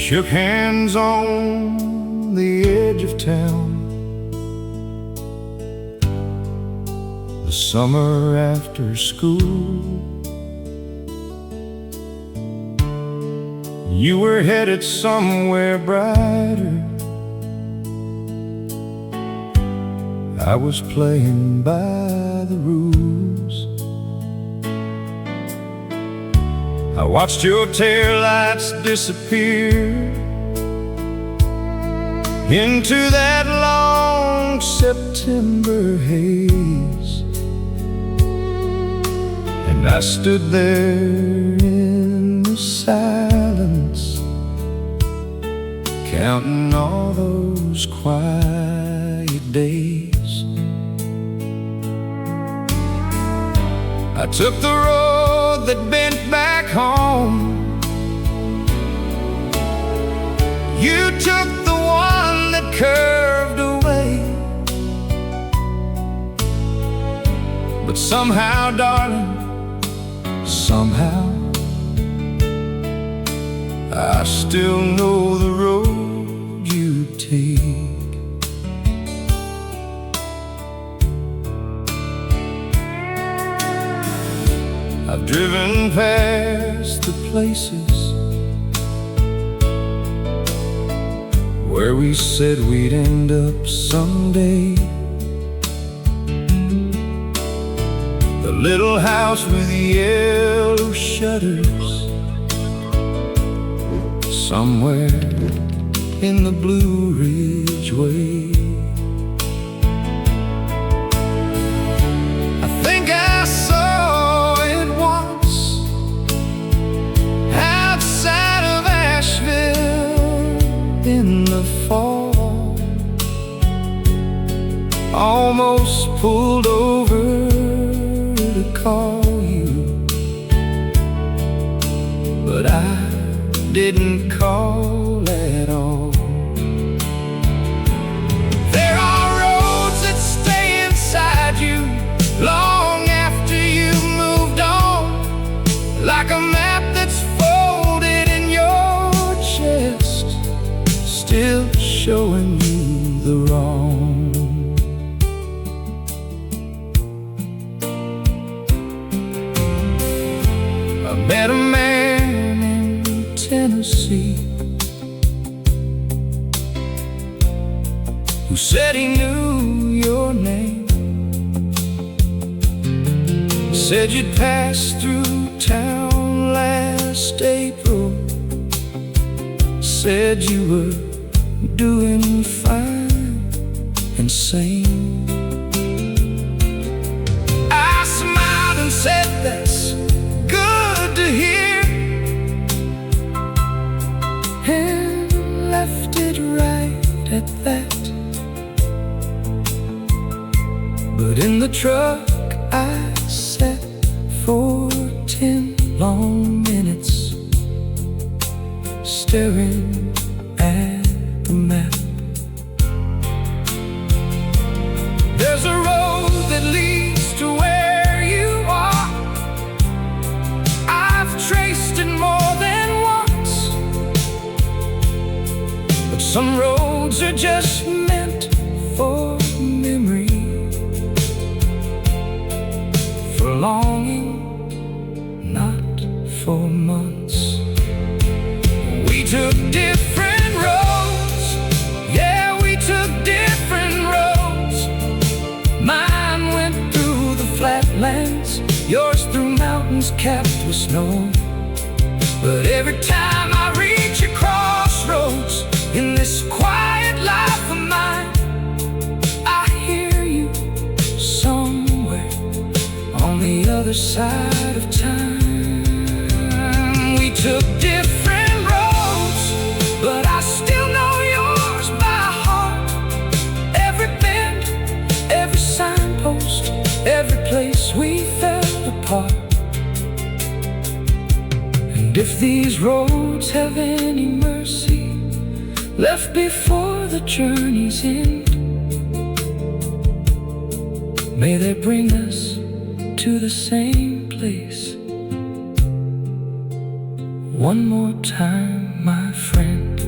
shook hands on the edge of town. The summer after school, you were headed somewhere brighter. I was playing by the rules. I watched your taillights disappear into that long September haze, and I stood there in the silence, counting all those quiet days. I took the road that bent back home. You took the one that curved away. But somehow, darling, somehow, I still know the road you take. I've driven past the places where we said we'd end up someday. The little house with yellow shutters, somewhere in the Blue Ridge Way. I think I saw it once outside of Asheville in the fall. Almost pulled over to call you, but I didn't call at all. There are roads that stay inside you long after you moved on, like a map that's folded in your chest, still showing you the wrong. I met a man in Tennessee who said he knew your name. Said you'd passed through town last April. Said you were doing fine and sane. I smiled and said that's good to hear, and left it right at that. But in the truck I sat for 10 long minutes, staring at the map. There's a road that leads to where you are. I've traced it more than once, but some roads are just meant for memory, for longing, not for months. We took different roads, yeah, we took different roads. Mine went through the flatlands, yours through mountains capped with snow. But every time I reach a crossroads in this quiet life of mine, I hear you somewhere on the other side of time. We took different roads, but I still know yours by heart. Every bend, every signpost, every place we fell apart. And if these roads have any mercy left before the journey's end, may they bring us to the same place one more time, my friend.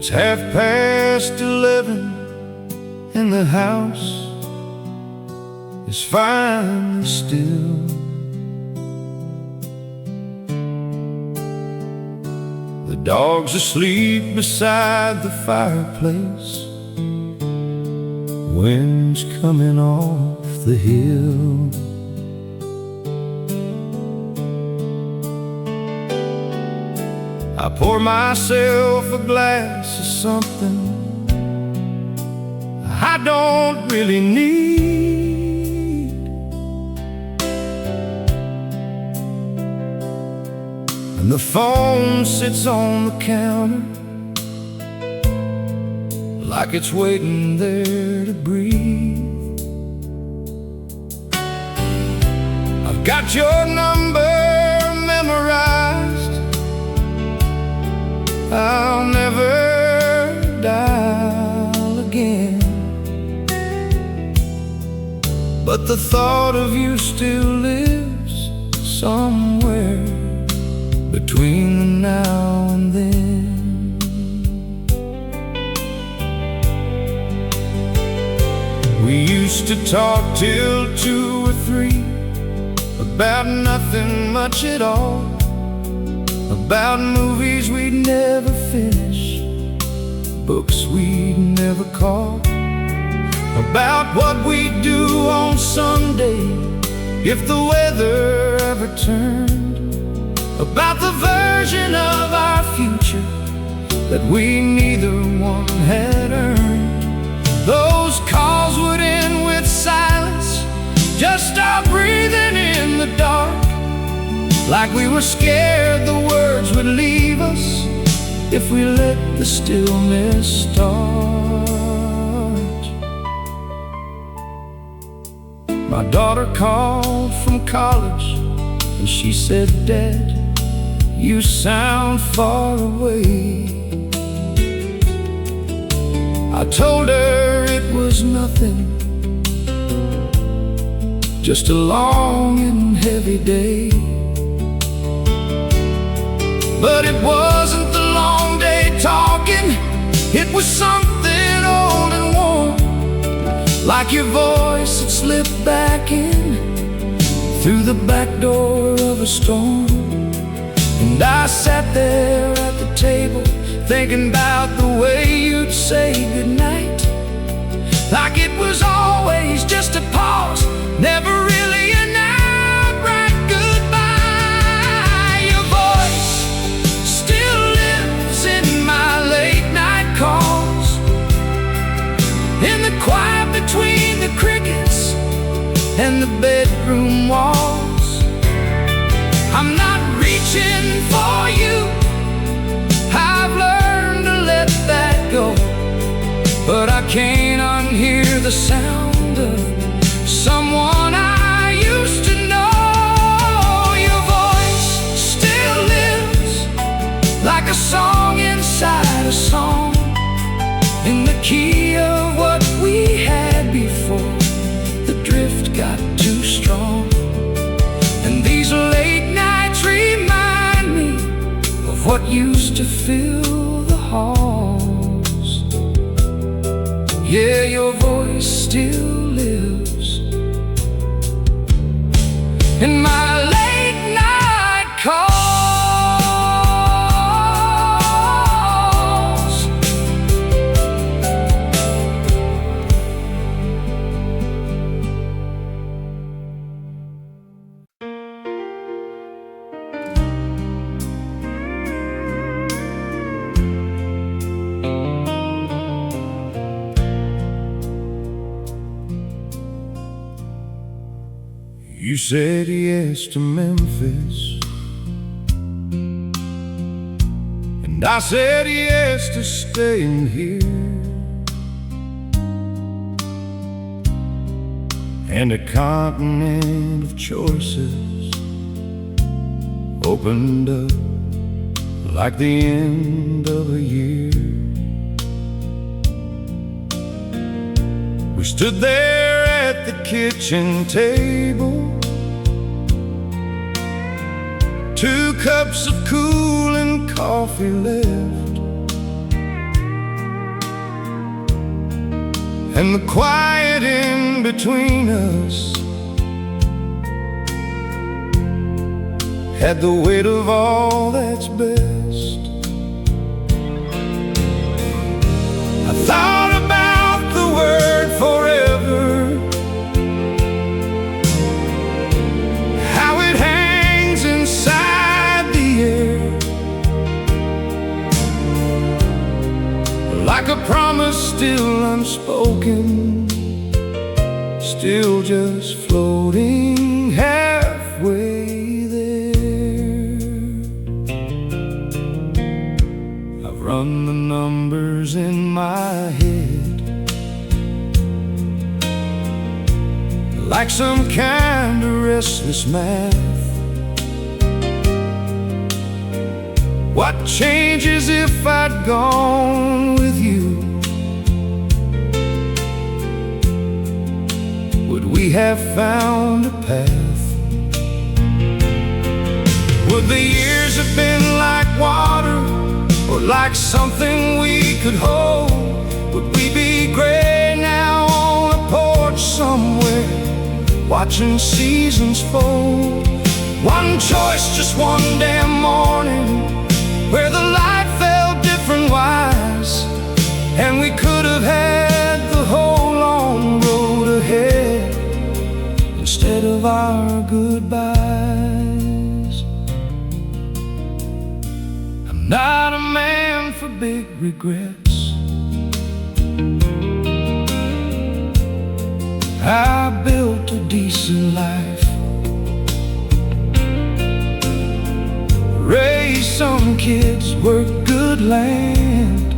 It's 11:30 and the house is finally still. The dog's asleep beside the fireplace. Wind's coming off the hill. I pour myself a glass of something I don't really need. And the phone sits on the counter like it's waiting there to breathe. I've got your number memorized. I'll never dial again, but the thought of you still lives somewhere between the now and then. We used to talk till 2 or 3 about nothing much at all, about movies we'd never finish, books we'd never call, about what we'd do on Sunday if the weather ever turned, about the version of our future that we neither one had earned. Those calls would end with silence, just our breathing in the dark, like we were scared the words would leave us if we let the stillness start. My daughter called from college and she said, "Dad, you sound far away." I told her it was nothing, just a long and heavy day. But it wasn't the long day talking, it was something old and warm, like your voice had slipped back in through the back door of a storm. And I sat there at the table thinking about the way you'd say goodnight, like it was always just a pause, never really an outright goodbye. Your voice still lives in my late night calls, in the quiet between the crickets and the bedroom walls. I'm not reaching for you, I've learned to let that go, but I can't unhear the sound of someone I used to know. Your voice still lives like a song inside a song, in the key of what we had before the drift got too strong. And these late nights remind me of what used to fill the halls. Yeah, your voice still lives in my late night calls. You said yes to Memphis, and I said yes to staying here, and a continent of choices opened up like the end of a year. We stood there at the kitchen table, 2 cups of cooling coffee left, and the quiet in between us had the weight of all that's best. I thought about the word forever, how it hangs inside the air, like a promise still unspoken, still just floating halfway there. I've run the numbers in my head like some kind of restless math. What changes if I'd gone with you? Would we have found a path? Would the years have been like water, or like something we could hold? Would we be gray now on a porch somewhere, watching seasons fold? One choice, just one damn morning, where the light fell different wise, and we could have had the whole long road ahead instead of our goodbyes. I'm not a man for big regrets. I built a decent life, raised some kids, worked good land.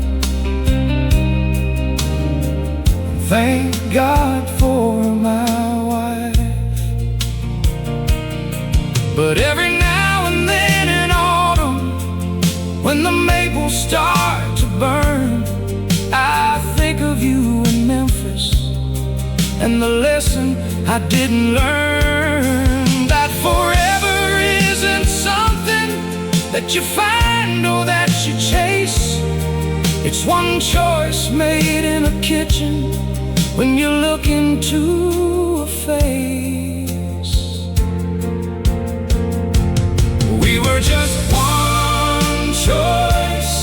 Thank God for my wife. But every now and then in autumn, when the maples start to burn, I think of you in Memphis and the lesson I didn't learn, that forever isn't something that you find or that you chase. It's one choice made in a kitchen when you look into a face. We were just one choice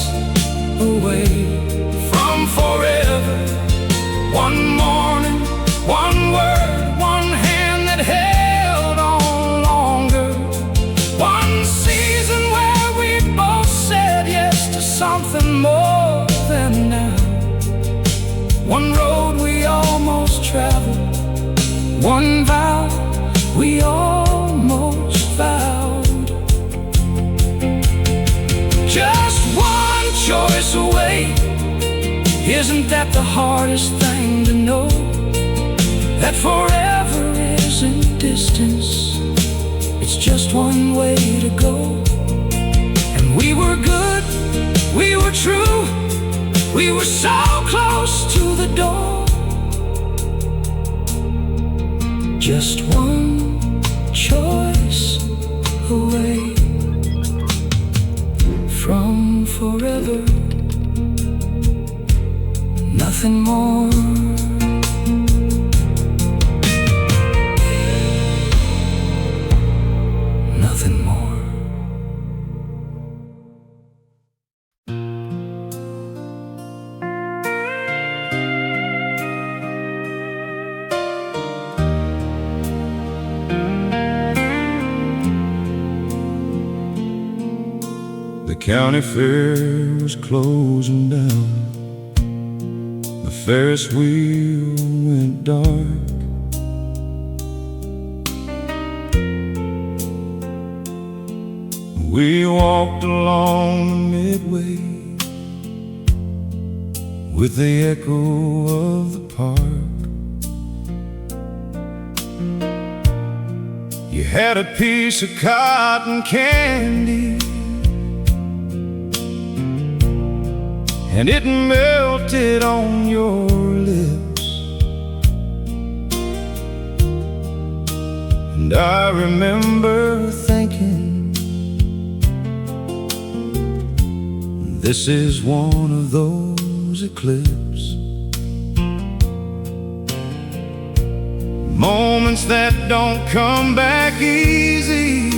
away from forever. One morning, one word, one hand that held on longer, one season where we both said yes to something more than now, one road we almost traveled, one vow we almost vowed. Just one choice away, isn't that the hardest thing to know? That forever isn't distance, it's just one way to go. And we were good, we were true, we were so close to the door. Just one choice away from forever, nothing more. Nothing more. The county fair was closing down. The Ferris wheel went dark. We walked along the midway with the echo of the park. You had a piece of cotton candy, and it melted on your lips. And I remember thinking, this is one of those eclipses. moments that don't come back easy,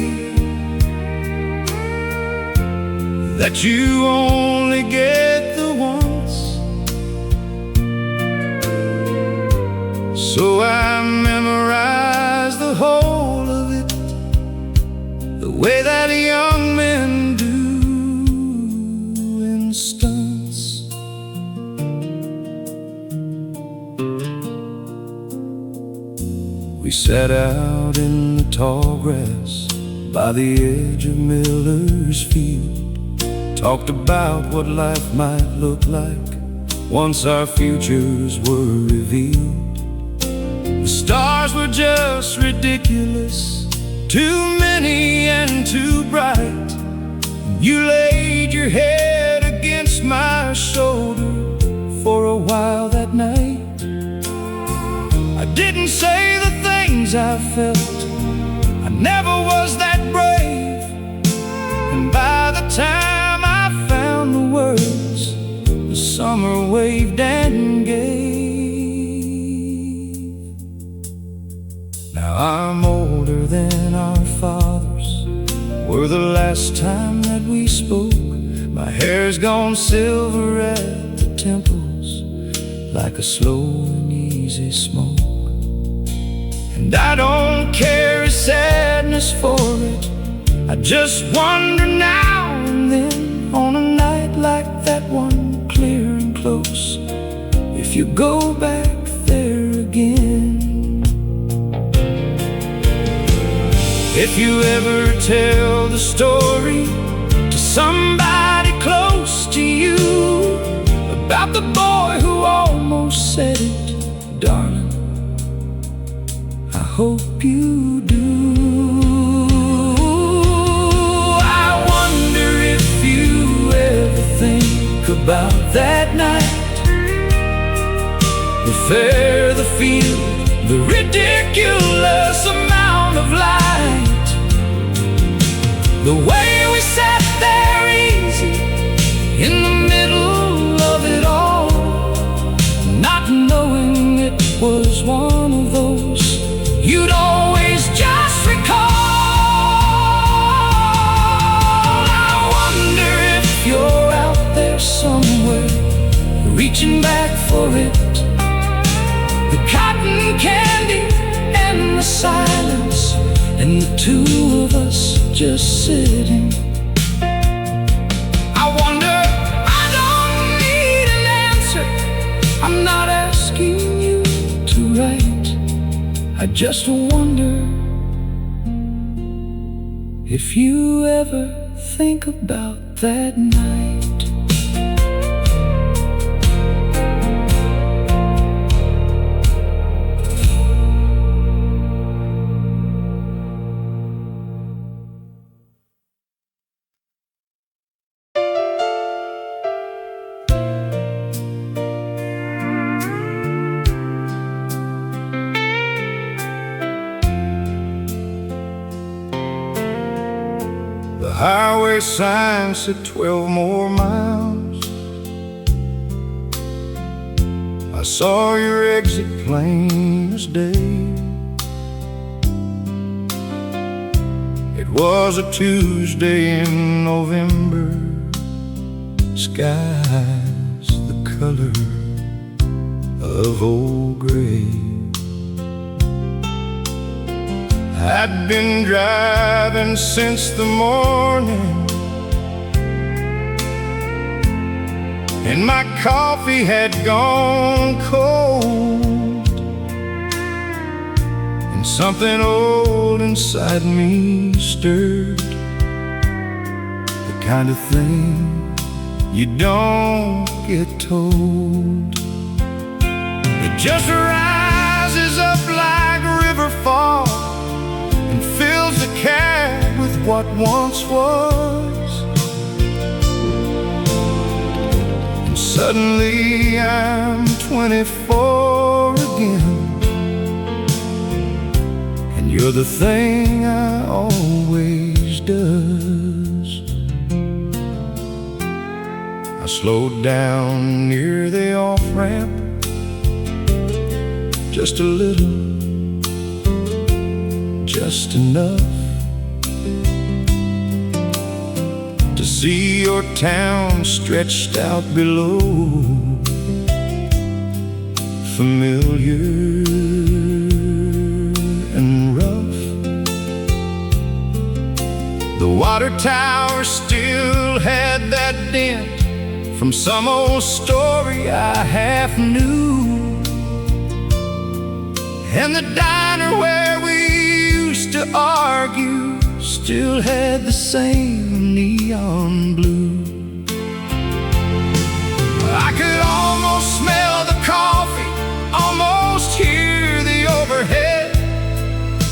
that you only get the once. So I memorized the whole of it, the way that young men do in stunts. We sat out in the tall grass by the edge of Miller's Field, talked about what life might look like once our futures were revealed. The stars were just ridiculous, too many and too bright. You laid your head against my shoulder for a while that night. I didn't say the things I felt, I never was that brave. And by the time I found the words, the summer waved and gave. Now I'm older than our fathers were the last time that we spoke. My hair's gone silver at the temples, like a slow and easy smoke. And I don't carry sadness for it, I just wonder now and then, on a night like that one, clear and close, if you go back there again. If you ever tell the story to somebody close to you about the boy who almost said it, darling, I hope you do. I wonder if you ever think about that night, the fair, the field, the ridiculous amount of light, the way we sat there easy in the middle of it all, not knowing it was one of those you'd always just recall. I wonder if you're out there somewhere, reaching back for it, the cotton candy and the silence, and the two of us just sitting. I wonder, I don't need an answer, I'm not asking you to write, I just wonder if you ever think about that night. The highway sign said 12 more miles. I saw your exit plain as day. It was a Tuesday in November, skies the color of old gray. I'd been driving since the morning, and my coffee had gone cold, and something old inside me stirred, the kind of thing you don't get told. It just rises up like a river fall and fills the cab with what once was. And suddenly I'm 24 again, and you're the thing I always does. I slowed down near the off-ramp just a little, just enough to see your town stretched out below, familiar and rough. The water tower still had that dent from some old story I half knew, and the diner where we used to argue still had the same neon blue. I could almost smell the coffee, almost hear the overhead,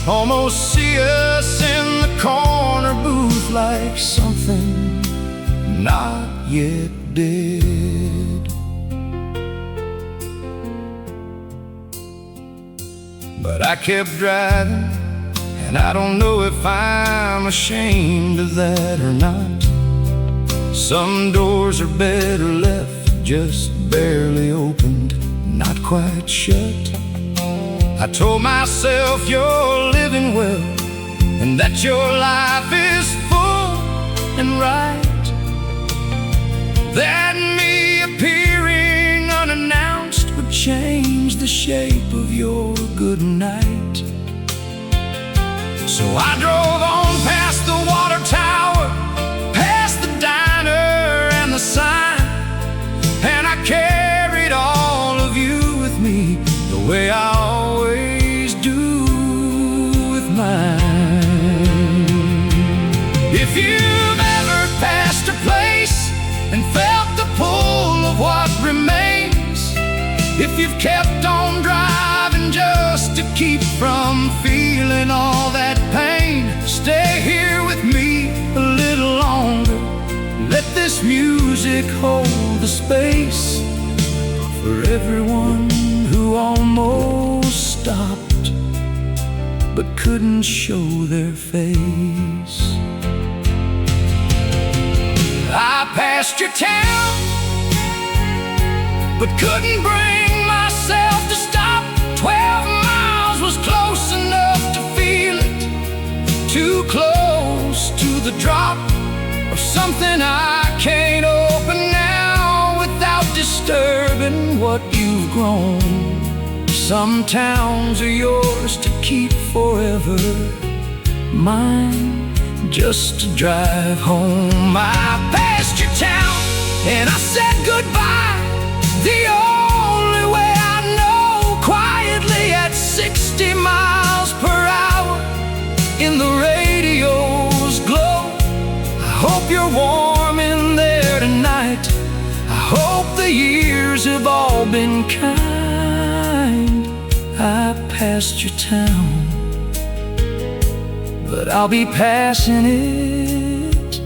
almost see us in the corner booth like something not yet dead. But I kept driving, and I don't know if I'm ashamed of that or not. Some doors are better left just barely opened, not quite shut. I told myself you're living well, and that your life is full and right, that me appearing unannounced would change the shape of your good night. So I drove on past the water tower, past the diner and the sign, and I carried all of you with me the way I always do with mine. If you've ever passed a place and felt the pull of what remains, if you've kept on driving just to keep from feeling all that pain, stay here with me a little longer. Let this music hold the space for everyone who almost stopped but couldn't show their face. I passed your town, but couldn't bring myself to stop. 12 miles was close enough to feel it, too close to the drop of something I can't open now without disturbing what you've grown. Some towns are yours to keep forever, mine just to drive home. I passed your town and I said goodbye, the only way I know, quietly at 60 miles per hour in the radio's glow. I hope you're warm in there tonight, I hope the years have all been kind. I passed your town, but I'll be passing it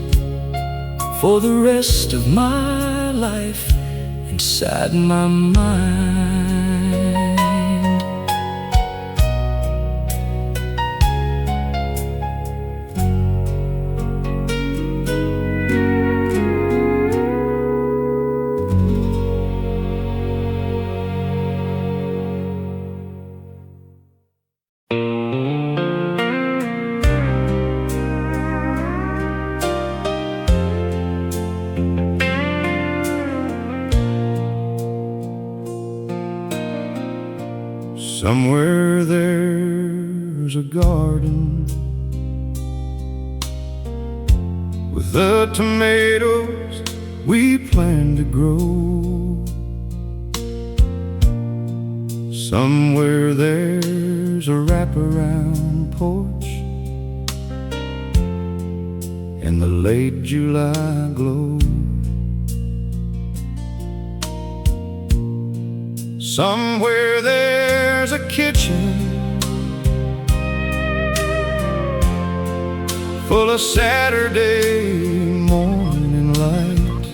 for the rest of my life inside my mind. Somewhere there's a garden with the tomatoes we plan to grow. Somewhere there's a wraparound porch in the late July glow. Somewhere there's a kitchen full of Saturday morning light,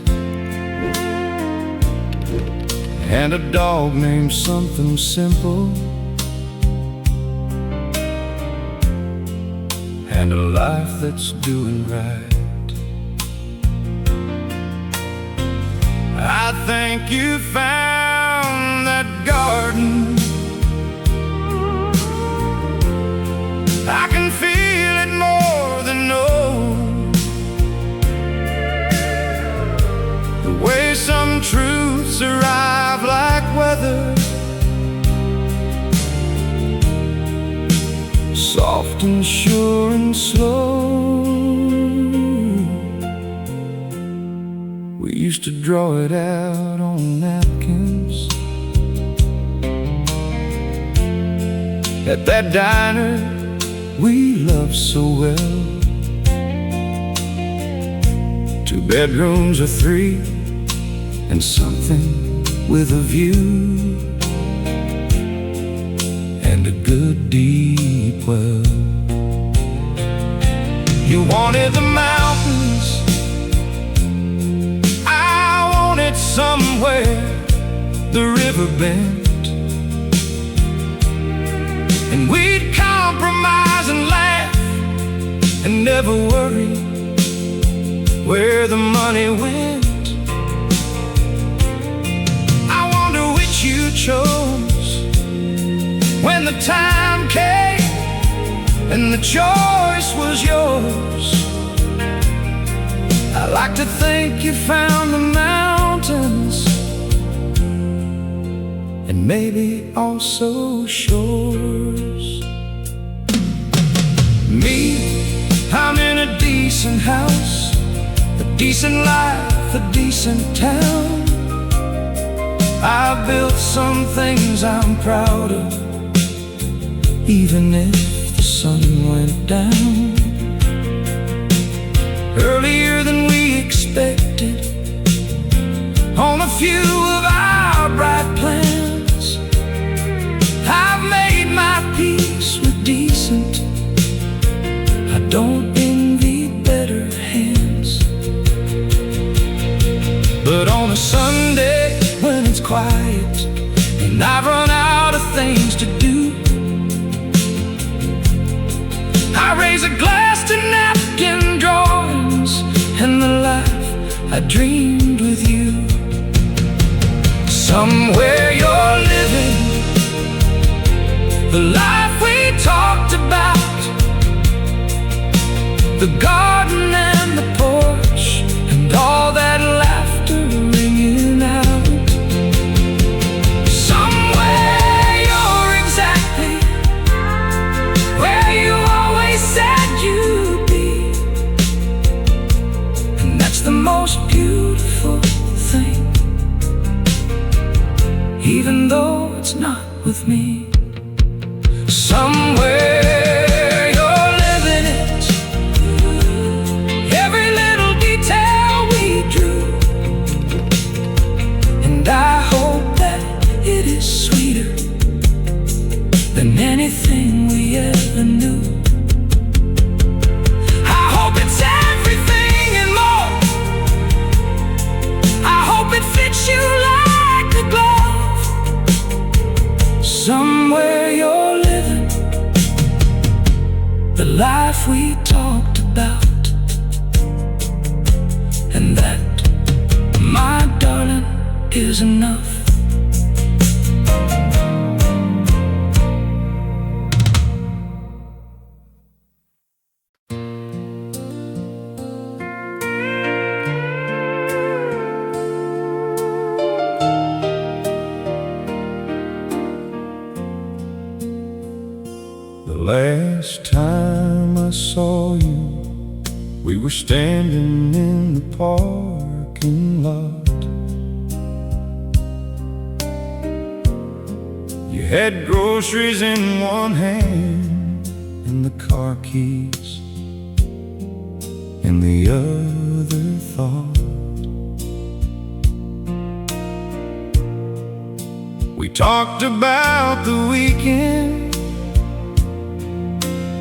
and a dog named something simple, and a life that's doing right. I think you found that garden. I can feel weather, soft and sure and slow. We used to draw it out on napkins at that diner we loved so well. 2 bedrooms or 3, and something with a view, and a good deep well. You wanted the mountains, I wanted somewhere the river bent, and we'd compromise and laugh and never worry where the money went. I wonder which you chose when the time came and the choice was yours. I like to think you found the mountains, and maybe also shores. Me, I'm in a decent house, a decent life, a decent town. I built some things I'm proud of, even if the sun went down. Earlier than we expected on a few of our bright plans, I've made my peace with decent. I don't envy better hands. But on a Sunday when it's quiet and I've run out of things to do, I raise a glass to napkin drawings and the life I dreamed with you. Somewhere you're living the life we talked about, the garden and the porch and all that laughter ringing out. Somewhere you're exactly where you always said you'd be, and that's the most beautiful thing, even though it's not with me. Somewhere you're living it, every little detail we drew, and I hope that it is sweeter than anything we ever knew. I hope it's everything and more. I hope it fits you like a glove. Somewhere you're living the life we talked about, and that, my darling, is enough. The last time I saw you, we were standing in the parking lot. You had groceries in one hand and the car keys in the other thought. We talked about the weekend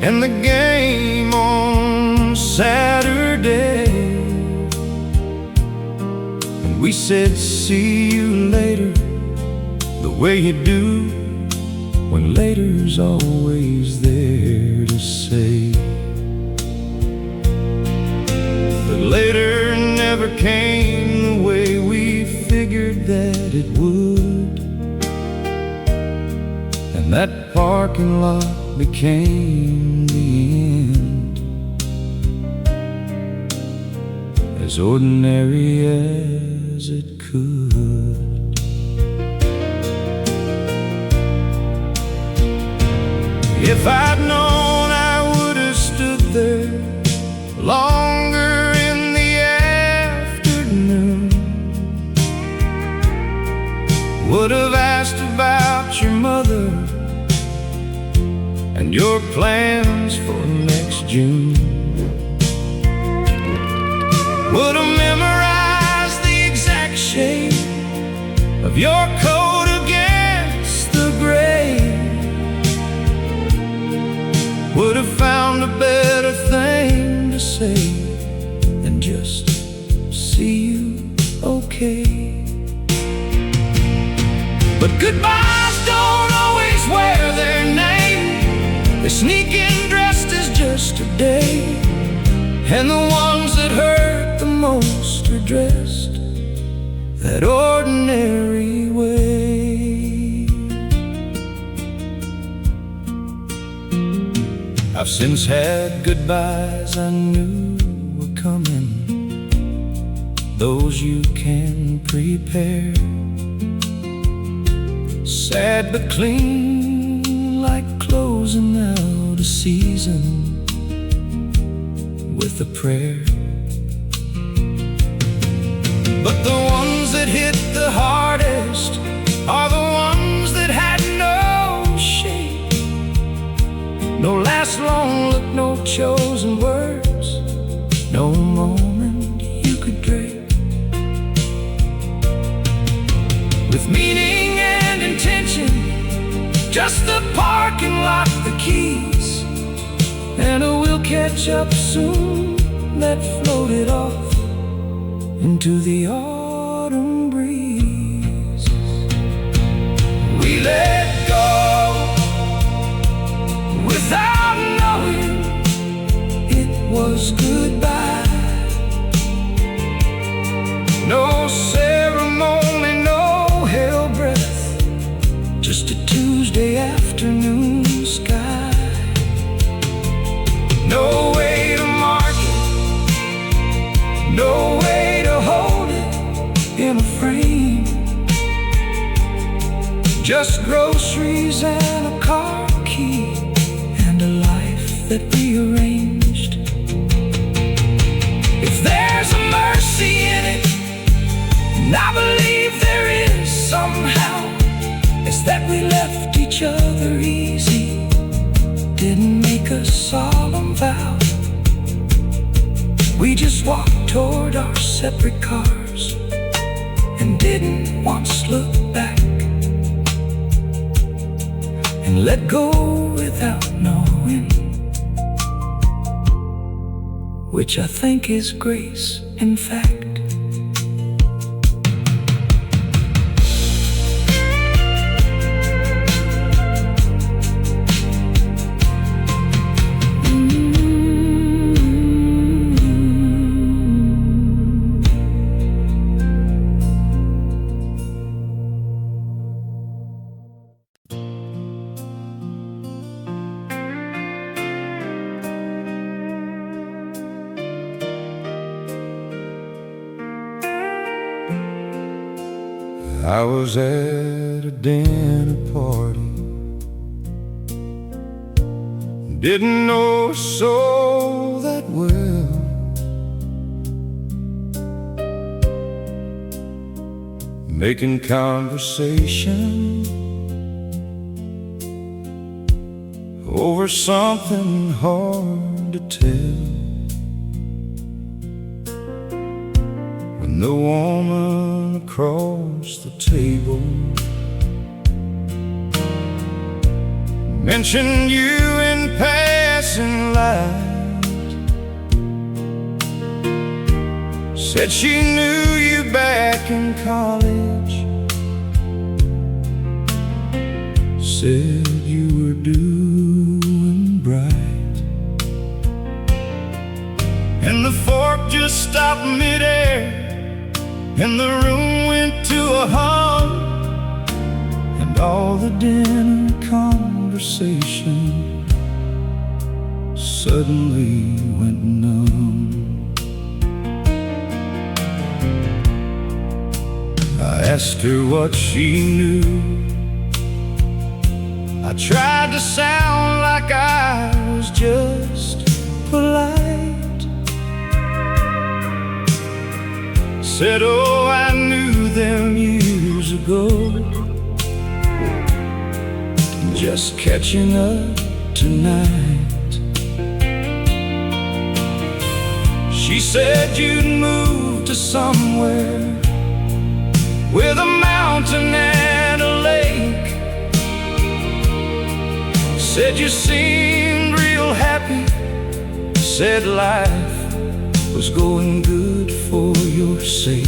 and the game on Saturday, and we said see you later, the way you do when later's always there to say. But later never came the way we figured that it would, and that parking lot became the end, as ordinary as it could. If I'd known, I would have stood there longer in the afternoon. Would have asked about your mother and your plans for next June. Would have memorized the exact shade of your coat against the gray. Would have found a better thing to say than just see you okay. But goodbyes don't always wear their name. They sneak in dressed as just a day, and the ones that hurt the most are dressed that ordinary way. I've since had goodbyes I knew were coming, those you can prepare. Sad but clean, like closing out a season with a prayer. But the ones that hit the hardest are the ones that had no shape, no last long look, no chosen words, no moment you could drape with meaning and intention. Just the parking lot, the keys, and a "we'll catch up soon" that floated off into the autumn breeze. We let go without knowing it was goodbye. No ceremony, no hell breath, just a Tuesday afternoon sky. No way to mark it, no way to hold it in a frame, just groceries and a car key and a life that rearranged. If there's a mercy in it, and I believe there is somehow, it's that we left each other easy, didn't make a solemn vow. We just walked toward our separate cars and didn't once look back, and let go without knowing, which I think is grace, in fact. I was at a dinner party, didn't know a soul that well. Making conversation over something hard to tell, when the woman across the table mentioned you in passing light, said she knew you back in college, said you were doing bright, and the fork just stopped midair, and the room went to a hum, and all the dinner conversation suddenly went numb. I asked her what she knew. I tried to sound like I was just polite. Said, oh, I knew them years ago, just catching up tonight. She said you'd moved to somewhere with a mountain and a lake. Said you seemed real happy. Said life was going good for your sake.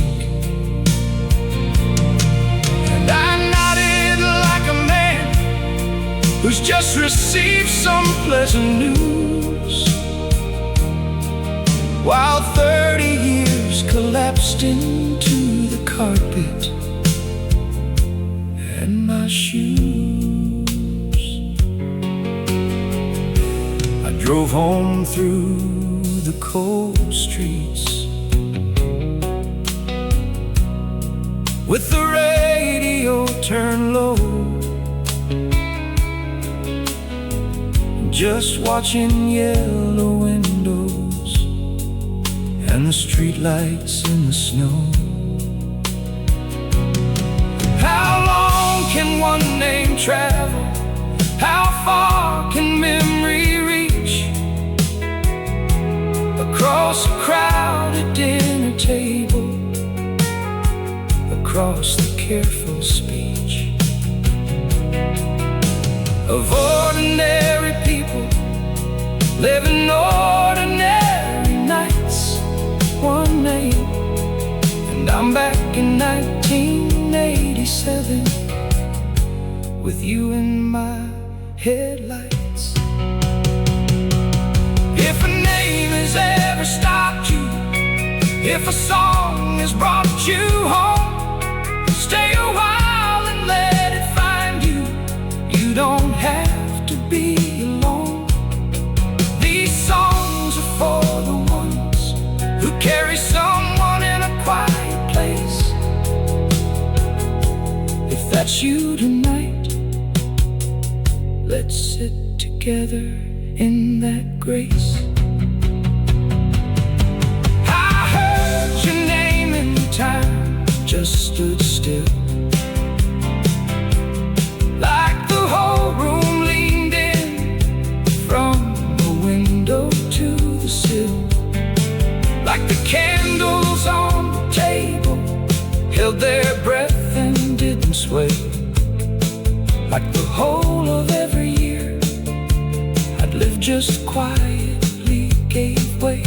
And I nodded like a man who's just received some pleasant news, while 30 years collapsed into the carpet and my shoes. I drove home through the cold streets with the radio turned low, just watching yellow windows and the street lights in the snow. How long can one name travel? How far can memory reach? Across a crowded dinner table, across the careful speech of ordinary people living ordinary nights. One name, and I'm back in 1987 with you in my headlights. If a name has ever stopped you, if a song has brought you home, stay a while and let it find you. You don't have to be alone. These songs are for the ones who carry someone in a quiet place. If that's you tonight, let's sit together in that grace. I heard your name and time just stood still, like the whole room leaned in from the window to the sill, like the candles on the table held their breath and didn't sway, like the whole of every year I'd lived just quietly gave way.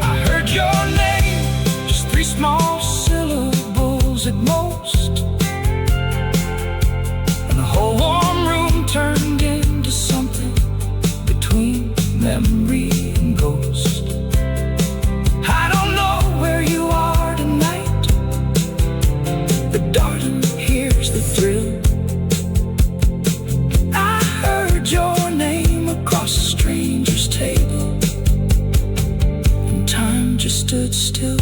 I heard your name, just 3 small syllables at most, and the whole warm room turned into something between memory and ghost. I don't know where you are tonight, but darling, here's the thrill. I heard your name across a stranger's table, and time just stood still.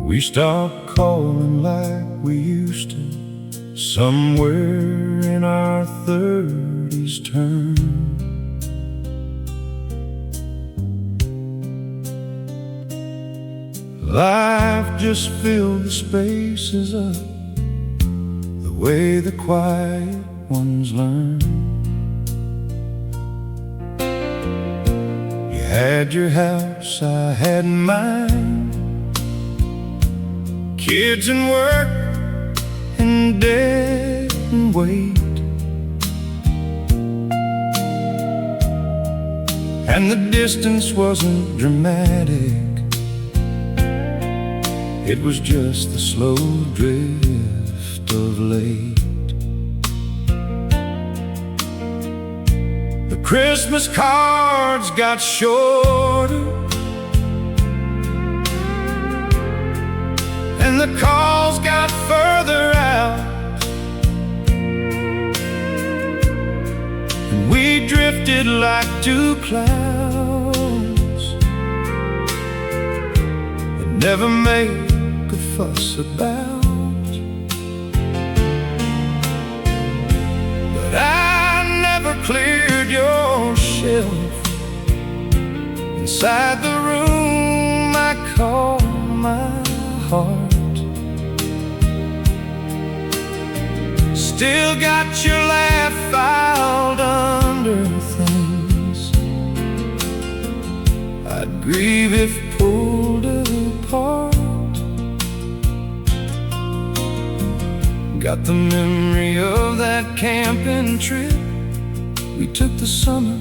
We stopped calling like we used to, somewhere in our 30s turn. Life just filled the spaces up the way the quiet ones learn. You had your house, I had mine, kids and work and debt and weight, and the distance wasn't dramatic, it was just the slow drift of late. The Christmas cards got shorter, when the calls got further out, and we drifted like two clouds that never make a fuss about. But I never cleared your shelf inside the room I call my heart. Still got your laugh filed under things I'd grieve if pulled apart. Got the memory of that camping trip we took the summer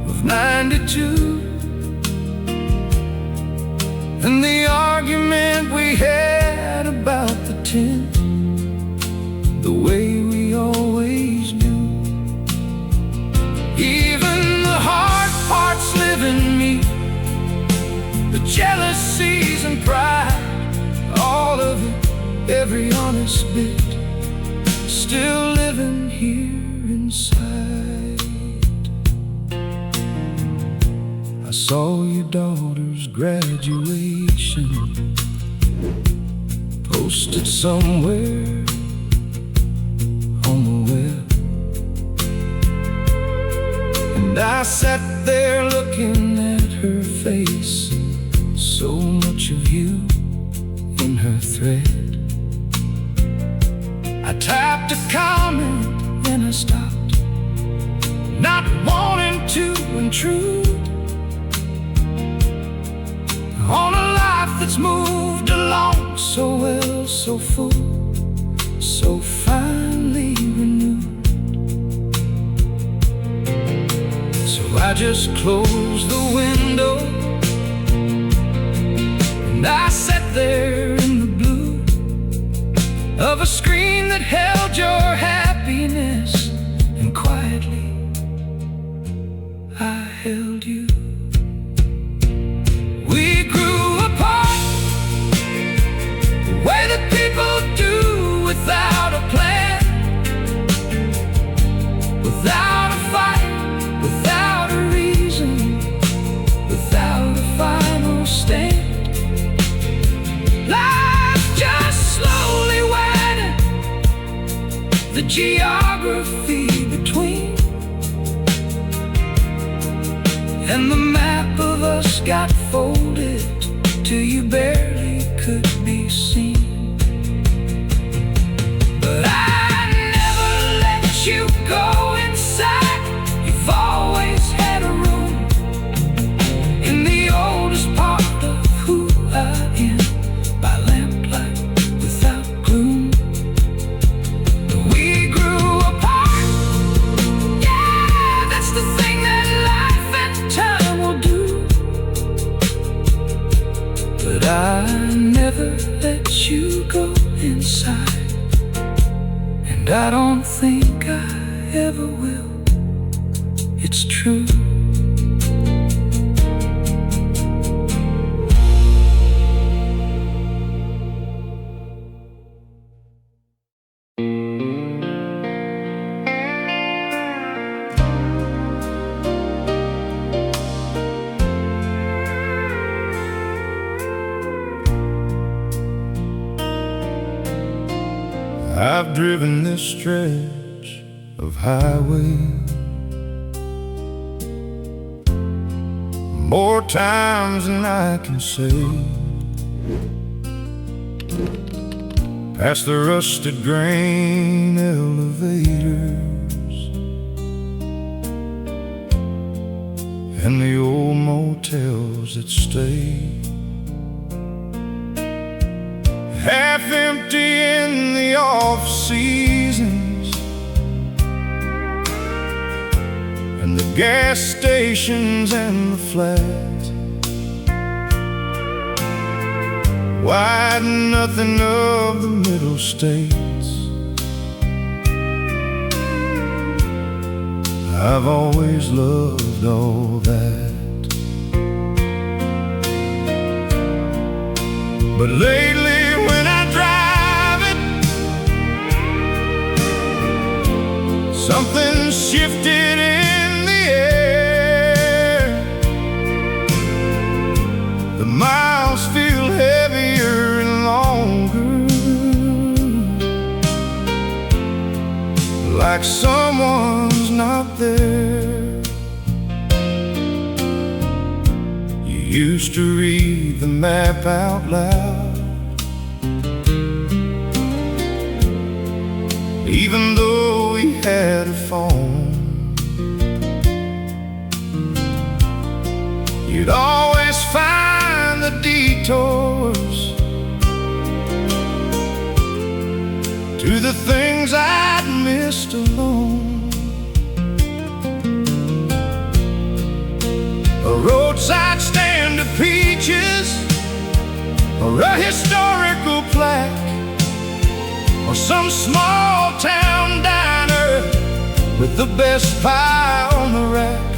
of '92, and the argument we had about the tent, the way we always do. Even the hard parts live in me, the jealousies and pride, all of it, every honest bit, still living here inside. I saw your daughter's graduation posted somewhere on the web, and I sat there looking at her face, so much of you in her thread. I typed a comment, then I stopped, not wanting to intrude on a life that's moved along so well, so full, so finely renewed. So I just closed the window, and I sat there in the blue of a screen that held your happiness, and quietly I held you. We grew apart the way that people do, without a plan, without a fight, without a reason, without a final stand. Life just slowly widened the geography between, and the map of us got folded till you barely could be seen. But I never let you go inside. You've always had a room in the oldest part of who I am, by lamplight without gloom. We grew apart, yeah, that's the thing that life and time will do. But I never let you go inside, and I don't think I ever will. It's true. I've driven this stretch of highway more times than I can say, past the rusted grain elevators and the old motels that stay half empty in the off-seasons, and the gas stations and the flats, wide nothing of the middle states. I've always loved all that. But lately when I drive it, something shifted in the air. The miles feel heavier and longer, like someone's not there. You used to read the map out loud, even though we had a phone. You'd always find the detours to the things I'd missed alone. A roadside stand of peaches, or a historical plaque, or some small town diner with the best pie on the rack.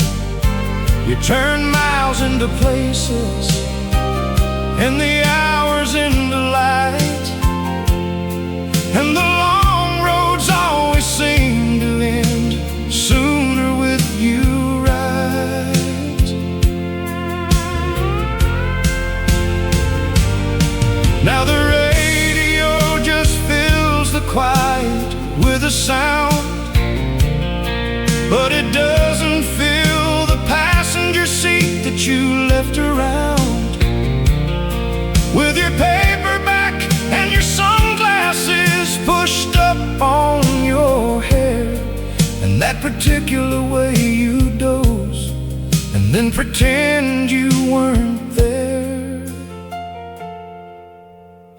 You turn miles into places and the hours into light, and the long roads always seem to end sooner with you right. Now the radio just fills the quiet with a sound, but it doesn't fill the passenger seat that you left around. With your paperback and your sunglasses pushed up on your hair, and that particular way you doze and then pretend you weren't there.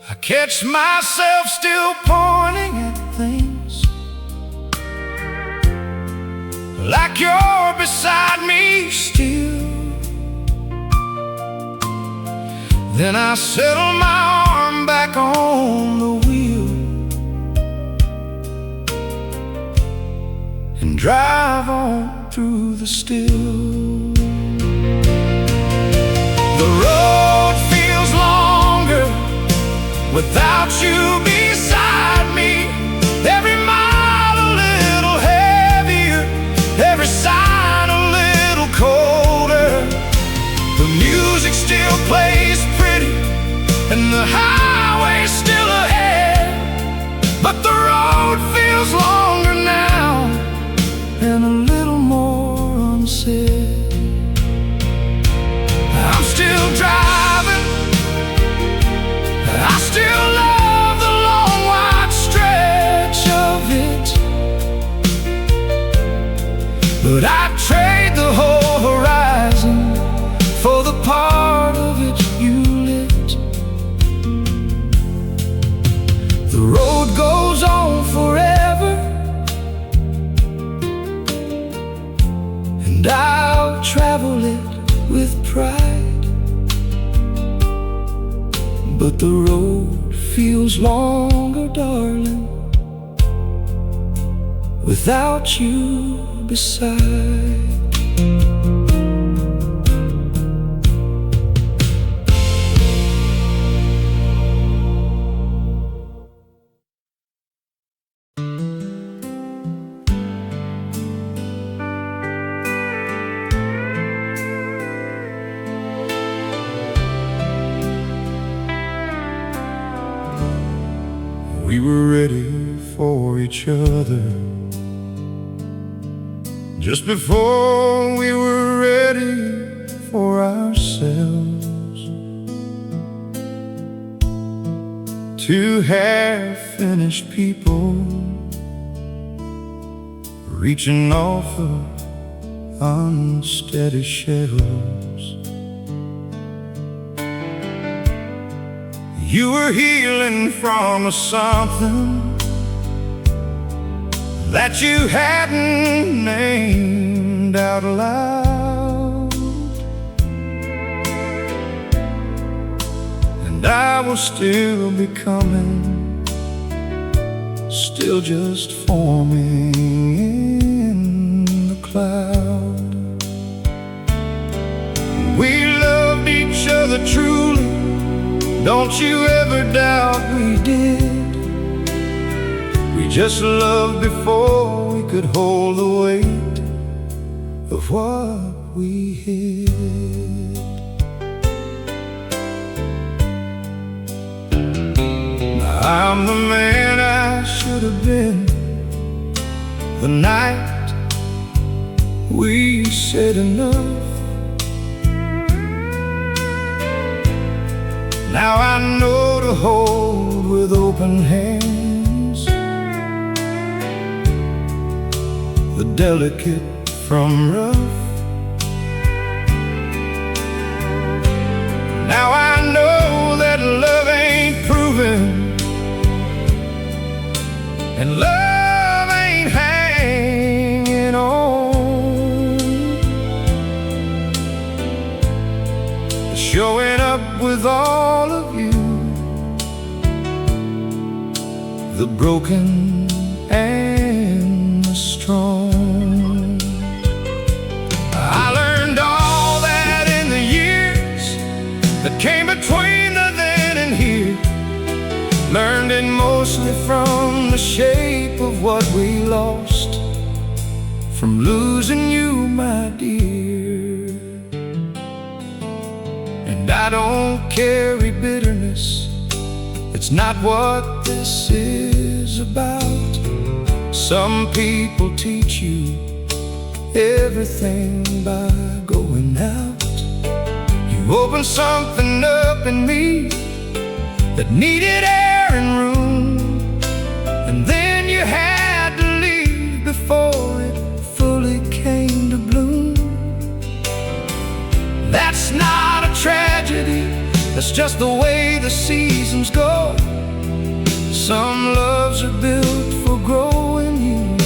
I catch myself still pointing at things, like you're beside me still. Then I settle my arm back on the wheel and drive on through the still. The road feels longer without you beside me. Every mile a little heavier, every sign a little colder. The music still plays pretty and the highway's still ahead, but the road feels longer now and a little more unsaid. I'm still driving, I still love the long wide stretch of it, but I'd trade the whole horizon for the part of it you lit. The road goes on forever, and I'll travel it with pride, but the road feels longer, darling, without you beside. We were ready for each other just before we were ready for ourselves. Two half-finished people reaching off of unsteady shelves. You were healing from something that you hadn't named out loud, and I was still becoming, still just forming in the cloud. We loved each other truly, Don't you ever doubt we did. We just loved before we could hold the weight of what we hid. Now I'm the man I should have been the night we said enough. Now I know to hold with open hands the delicate from rough. Now I know that love ain't proven, and love ain't hanging on. Showing up with all of you, the broken and the strong. I learned all that in the years that came between the then and here. Learned it mostly from the shape of what we lost, from losing you, my dear. And I don't carry bitterness, it's not what this is about. Some people teach you everything by going out. You opened something up in me that needed air and room, and then you had to leave before it fully came to bloom. That's not a tragedy, that's just the way the seasons go. Some loves are built for growing you,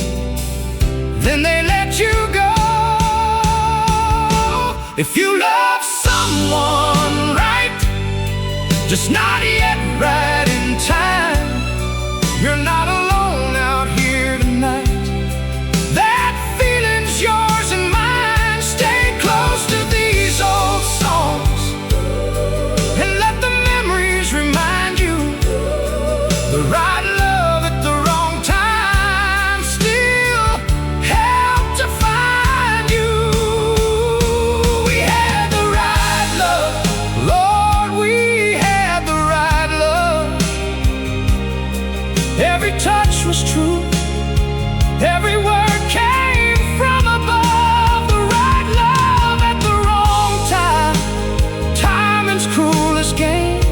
then they let you go. If you love someone right, just not yet right in time, you're not alone out here tonight. That feeling's yours and mine. Stay close to these old songs and let the memories remind you the right love at the wrong time still helped to find you. We had the right love, Lord, we had the right love. Every touch was true, every word came from above. The right love at the wrong time, timing's cruelest game.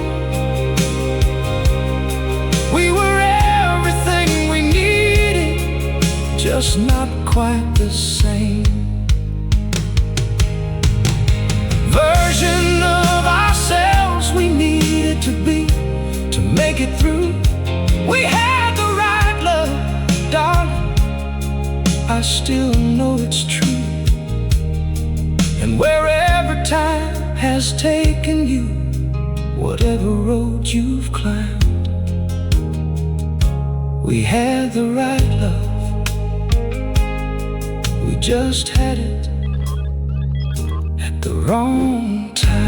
We were everything we needed, just not quite the same version of ourselves we needed to be to make it through. We had the right love, darling, I still know it's true. And wherever time has taken you, whatever road you've climbed, we had the right love, we just had it at the wrong time.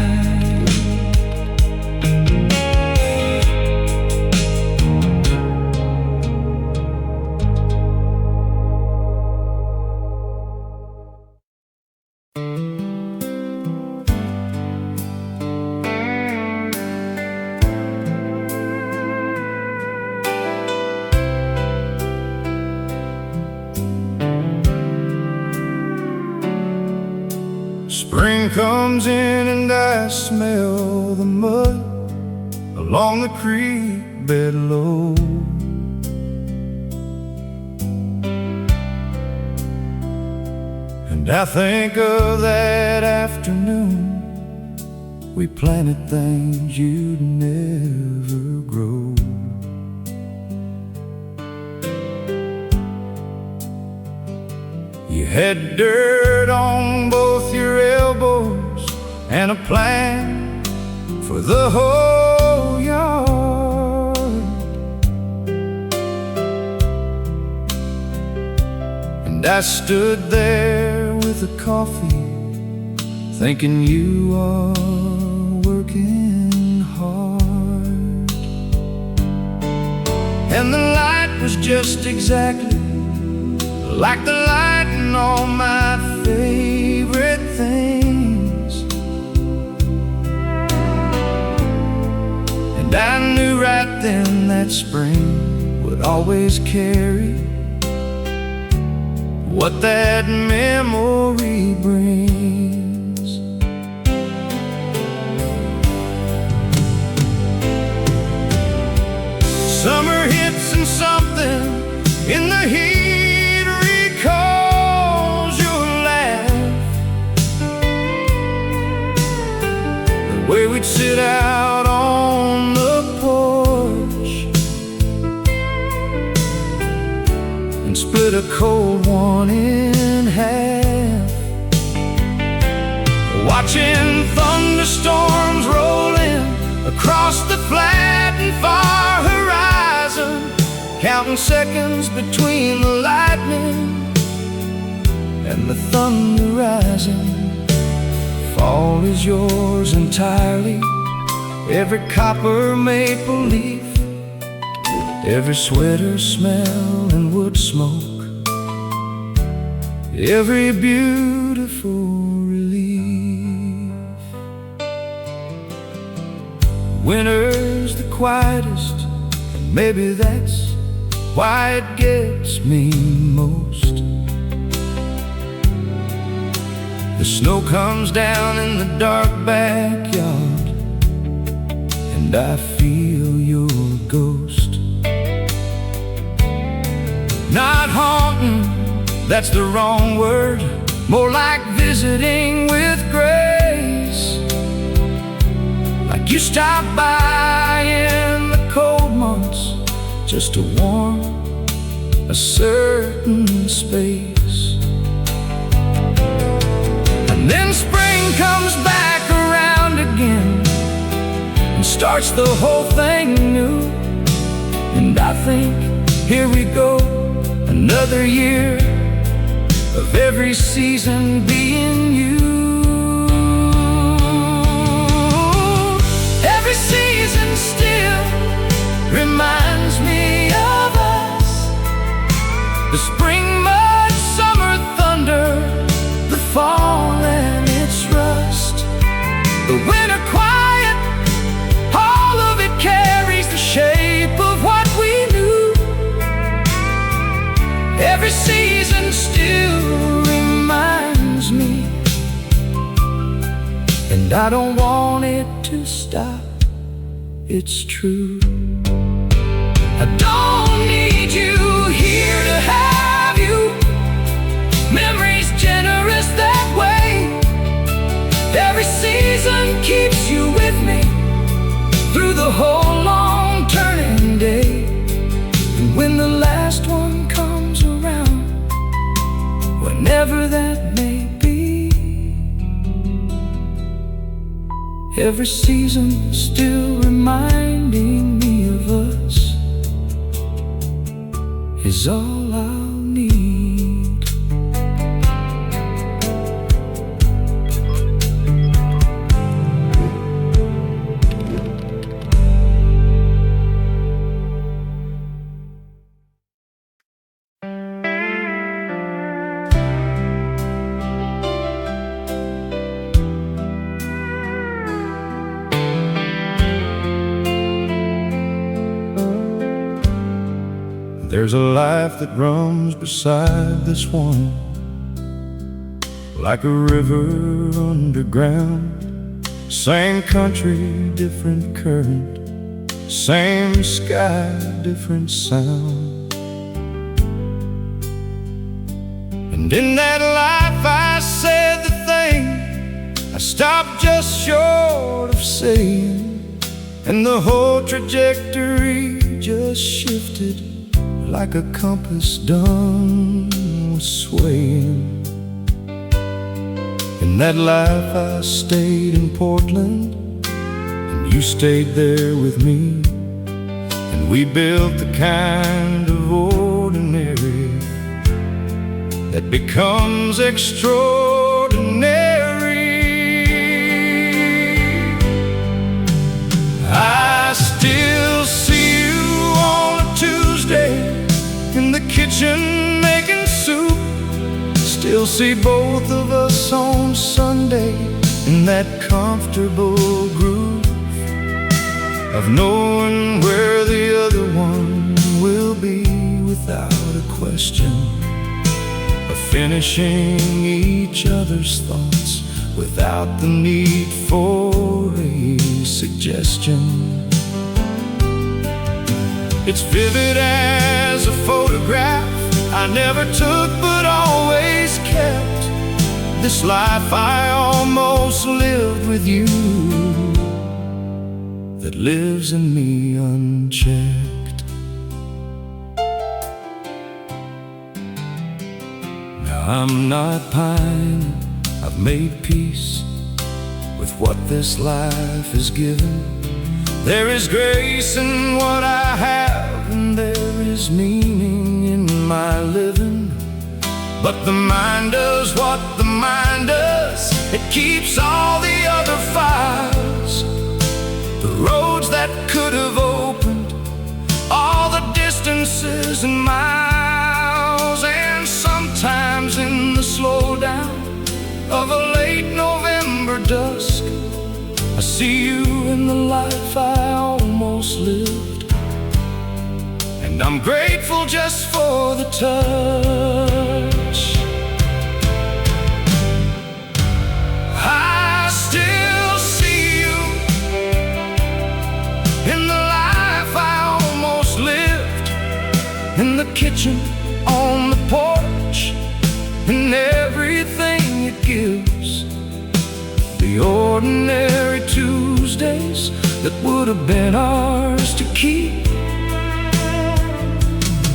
Spring comes in and I smell the mud along the creek bed low. And I think of that afternoon we planted things you'd never grow. You had dirt on both your elbows and a plan for the whole yard. And I stood there with a coffee, thinking you are working hard. just exactly like the light in all my favorite things. And I knew right then that spring would always carry what that memory brings. Summer hits and something in the heat recalls your laugh, the way we'd sit out on the porch and split a cold one in half, watching thunderstorms roll in across the flat and far horizon, counting seconds between the lightning and the thunder rising. Fall is yours entirely, every copper maple leaf, every sweater smell and wood smoke, every beautiful relief. Winter's the quietest, and maybe that's why it gets me most. The snow comes down in the dark backyard, and I feel your ghost. Not haunting, that's the wrong word, more like visiting with grace. Like you stopped by in the cold months just to warm a certain space. And then spring comes back around again and starts the whole thing new. And I think, here we go, another year of every season being you. Every season still reminds me of us. The spring mud, summer thunder, the fall and its rust, the winter quiet, all of it carries the shape of what we knew. Every season still reminds me, and I don't want it to stop, it's true. I don't need you here to have you. Memory's generous that way. Every season keeps you with me through the whole long turning day. And when the last one comes around, whenever that may be, every season still reminding me of us is all I'll need. There's a life that runs beside this one, like a river underground. Same country, different current, same sky, different sound. And in that life I said the thing I stopped just short of saying, and the whole trajectory just shifted like a compass done with swaying. In that life I stayed in Portland, and you stayed there with me, and we built the kind of ordinary that becomes extraordinary. I still see you on a Tuesday still see both of us on Sunday in that comfortable groove of knowing where the other one will be, without a question, of finishing each other's thoughts without the need for a suggestion. It's vivid as a photograph I never took but always kept. This life I almost lived with you, that lives in me unchecked. Now I'm not pining, I've made peace with what this life has given. There is grace in what I have, and there is meaning in my living. But the mind does what the mind does, it keeps all the other fires. The roads that could have opened, all the distances and miles. And sometimes in the slowdown of a late November dusk, I see you in the life I almost lived, and I'm grateful just for the touch. I still see you in the life I almost lived, in the kitchen, on the porch, in everything it gives. The ordinary Tuesdays that would have been ours to keep.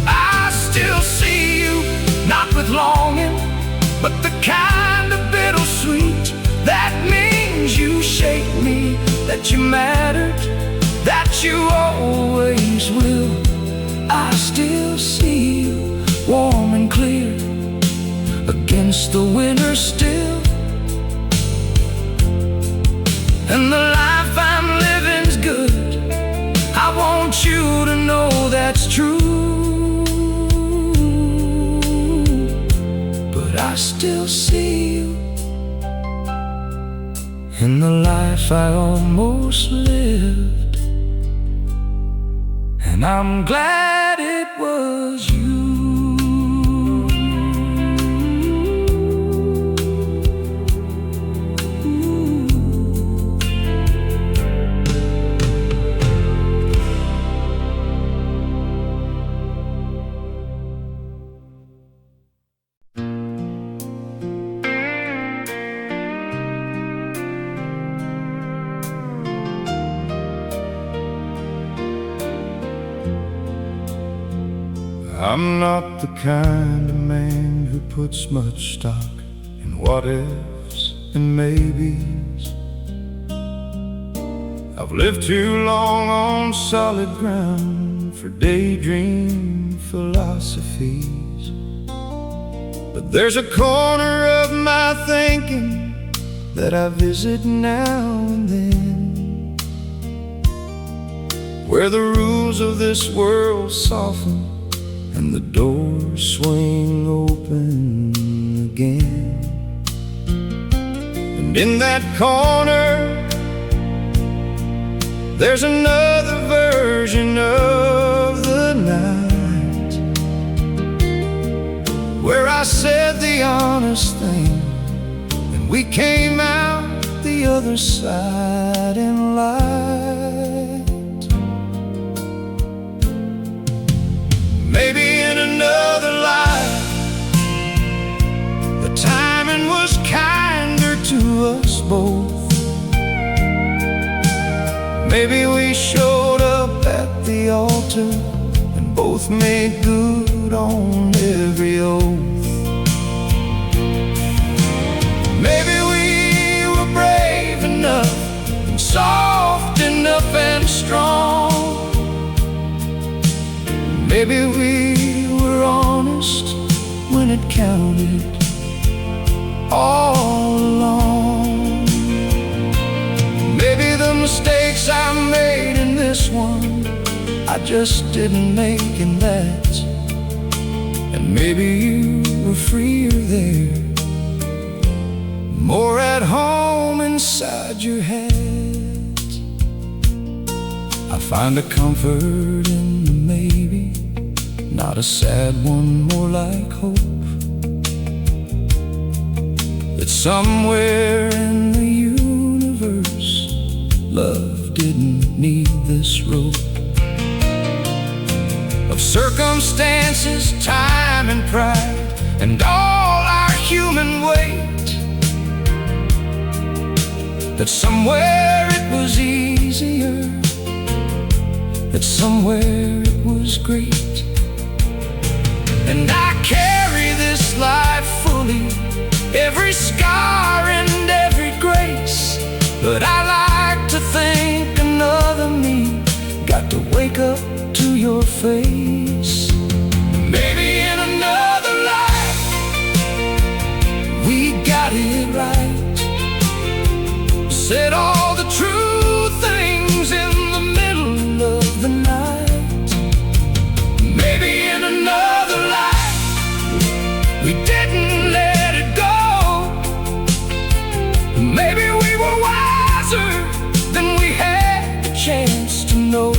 I still see you, not with longing, but the kind of bittersweet that means you shaped me, that you mattered, that you always will. I still see you, warm and clear, against the winter still. And the life I'm living's good, I want you to know that's true. But I still see you in the life I almost lived, and I'm glad it was you. I'm not the kind of man who puts much stock in what ifs and maybes. I've lived too long on solid ground for daydream philosophies. But there's a corner of my thinking that I visit now and then, where the rules of this world soften and the doors swing open again. And in that corner, there's another version of the night, where I said the honest thing, and we came out the other side in light. Maybe in another life, the timing was kinder to us both. Maybe we showed up at the altar and both made good on every oath. Maybe we were brave enough and soft enough and strong. Maybe we were honest when it counted all along. Maybe the mistakes I made in this one, I just didn't make in that. And maybe you were freer there more at home inside your head. I find a comfort in the maybe, not a sad one, more like hope, that somewhere in the universe love didn't need this rope of circumstances, time and pride, and all our human weight, that somewhere it was easier, that somewhere it was great. And I carry this life fully, every scar and every grace, but I like to think another me got to wake up to your face. Maybe in another life we got it right, said all the true things in the middle of the night. Maybe in another life we didn't let it go. Maybe we were wiser than we had a chance to know.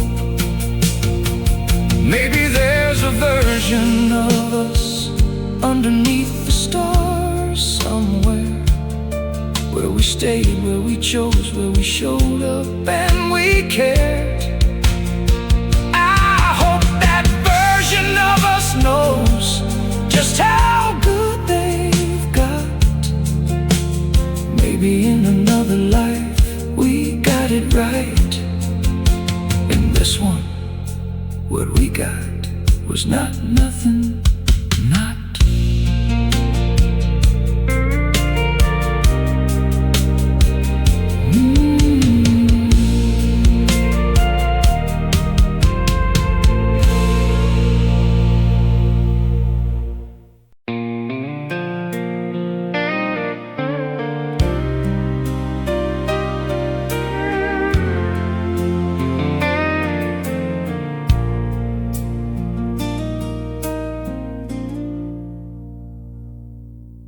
Maybe there's a version of us underneath the stars somewhere, where we stayed, where we chose, where we showed up and we cared. I hope that version of us knows just how good they've got. Maybe in another life we got it right. In this one, what we got was not nothing, not.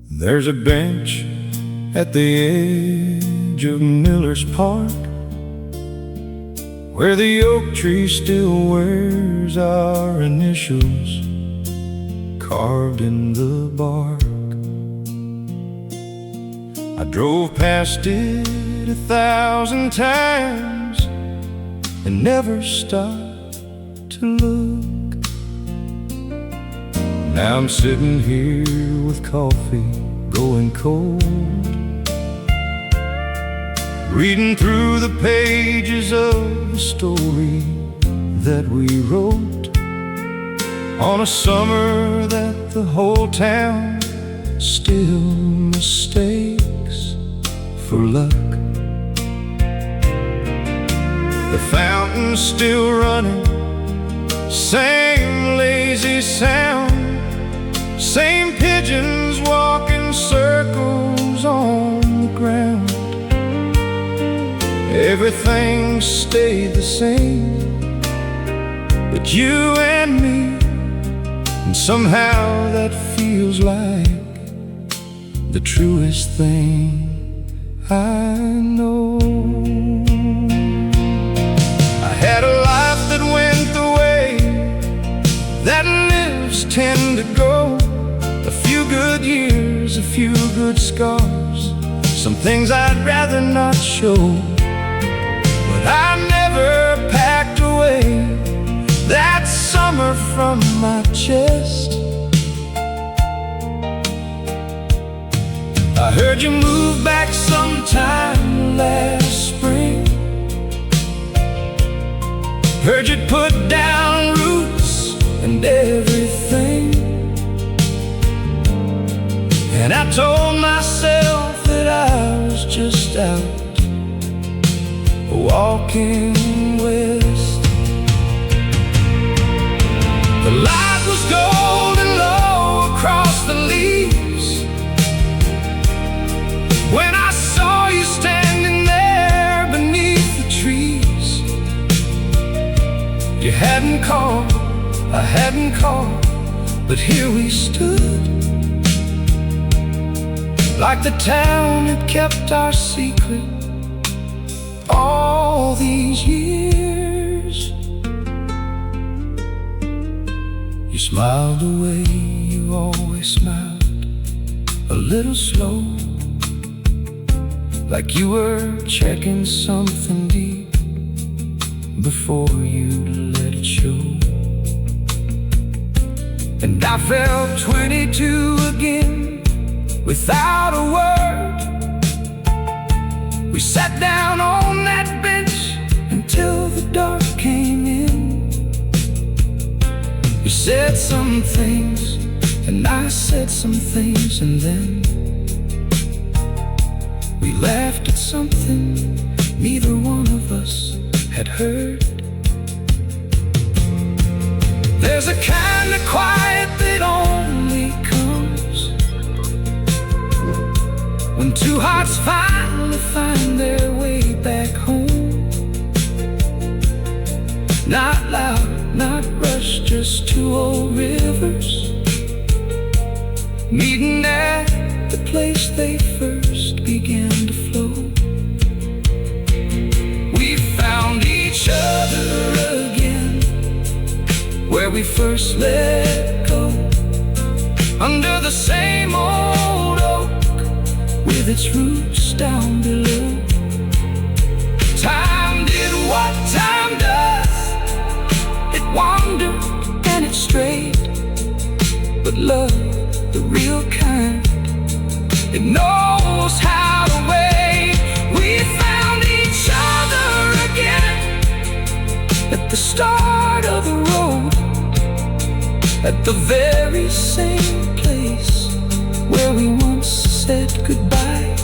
There's a bench at the edge of Miller's Park, where the oak tree still wears our initials carved in the bark. I drove past it 1,000 times and never stopped to look. Now I'm sitting here with coffee going cold, reading through the pages of the story that we wrote on a summer that the whole town still mistakes for luck. The fountain's still running, same lazy sound, same pigeons walking circles on the ground. Everything stayed the same but you and me, and somehow that feels like the truest thing I know. I had a life that went the way that lives tend to go. A few good years, a few good scars, some things I'd rather not show. But I never packed away that summer from my chest. I heard you move back sometime last spring, heard you'd put down roots and everything. And I told myself that I was just out walking west. The light was golden low across the leaves when I saw you standing there beneath the trees. You hadn't called, I hadn't called, but here we stood. like the town had kept our secret all these years. You smiled the way you always smiled, a little slow, like you were checking something deep before you let it show. And I felt 22 again, without a word. We sat down on that bench until the dark came in. You said some things, and I said some things, and then we laughed at something neither one of us had heard. There's a kind of quiet that only comes when two hearts finally find their way back home. Not loud, not rushed, just two old rivers meeting at the place they first began to flow. We found each other again where we first let go, under the same old oak with its roots down below. Time did what time does, it wandered and it strayed, but love, the real kind, it knows how to wait. We found each other again at the start of the road, at the very same place where we once said goodbye.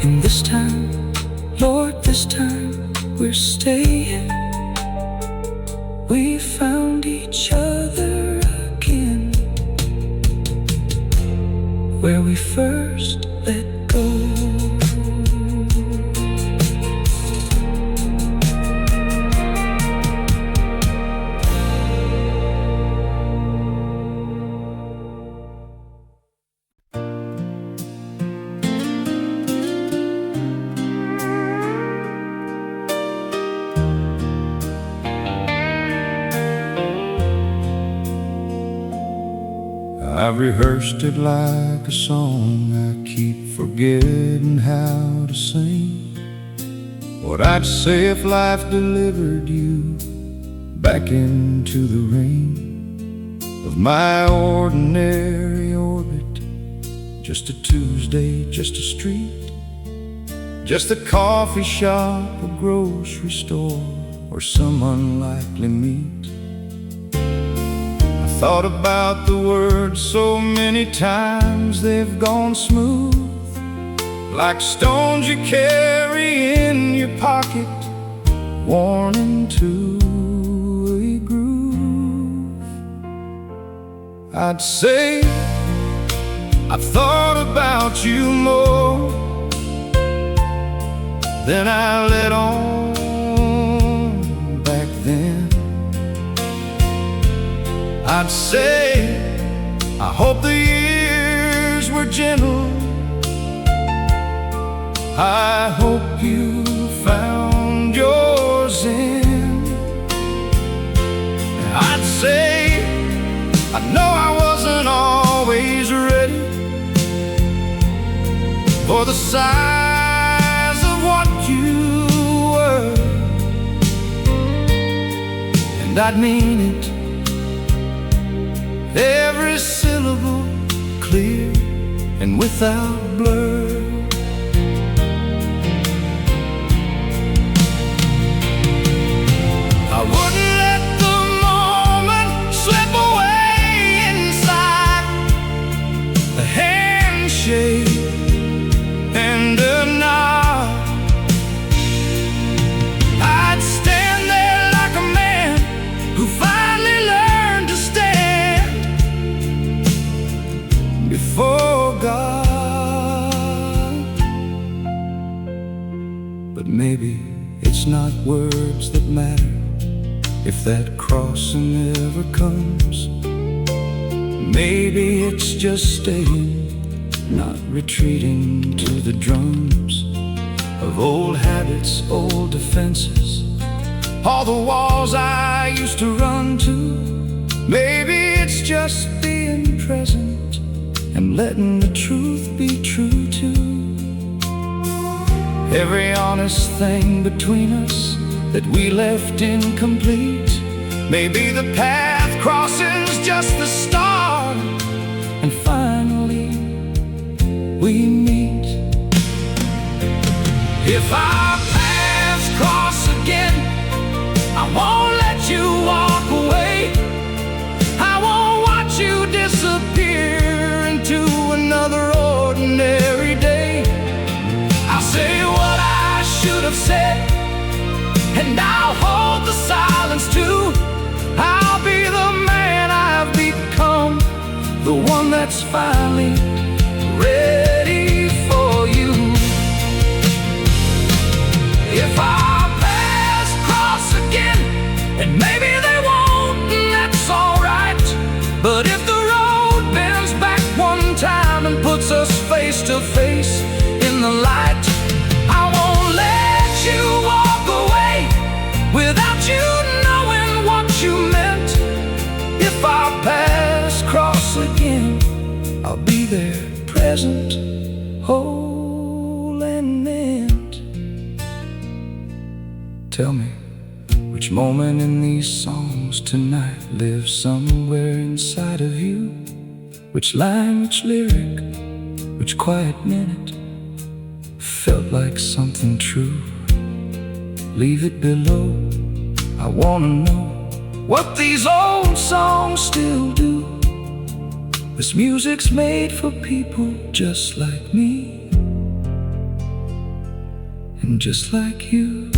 And this time, Lord, this time we're staying. We found each other again where we first let go. I've rehearsed it like a song, I keep forgetting how to sing. What I'd say if life delivered you back into the ring of my ordinary orbit. Just a Tuesday, just a street, just a coffee shop, a grocery store, or some unlikely meet. Thought about the words so many times they've gone smooth, like stones you carry in your pocket, worn into a groove. I'd say I've thought about you more than I let on back then. I'd say I hope the years were gentle, I hope you found yours in. I'd say I know I wasn't always ready for the size of what you were, and I'd mean it, every syllable clear and without blur. I wouldn't let the moment slip away inside a handshake and a nod. I'd stand there like a man who finally learned to stand before God. But maybe it's not words that matter if that crossing ever comes. Maybe it's just staying not retreating to the drums of old habits, old defenses, all the walls I used to run to. Maybe it's just being present and letting the truth be true too. Every honest thing between us that we left incomplete. Maybe the path crosses just the start, and finally we meet. If our paths cross again, I won't let you walk away. I won't watch you disappear into another ordinary day. I'll say what I should have said, and I'll hold the silence too. I'll be the man I've become, the one that's finally ready for you. If our paths cross again, and maybe they won't, and that's alright. But if the road bends back one time and puts us face to face in the light, I won't let you walk away without you knowing what you meant. If our paths cross again, I'll be there, present, whole and meant. Tell me, which moment in these songs tonight lives somewhere inside of you? Which line, which lyric, which quiet minute felt like something true? Leave it below, I wanna know what these old songs still do. This music's made for people just like me, and just like you.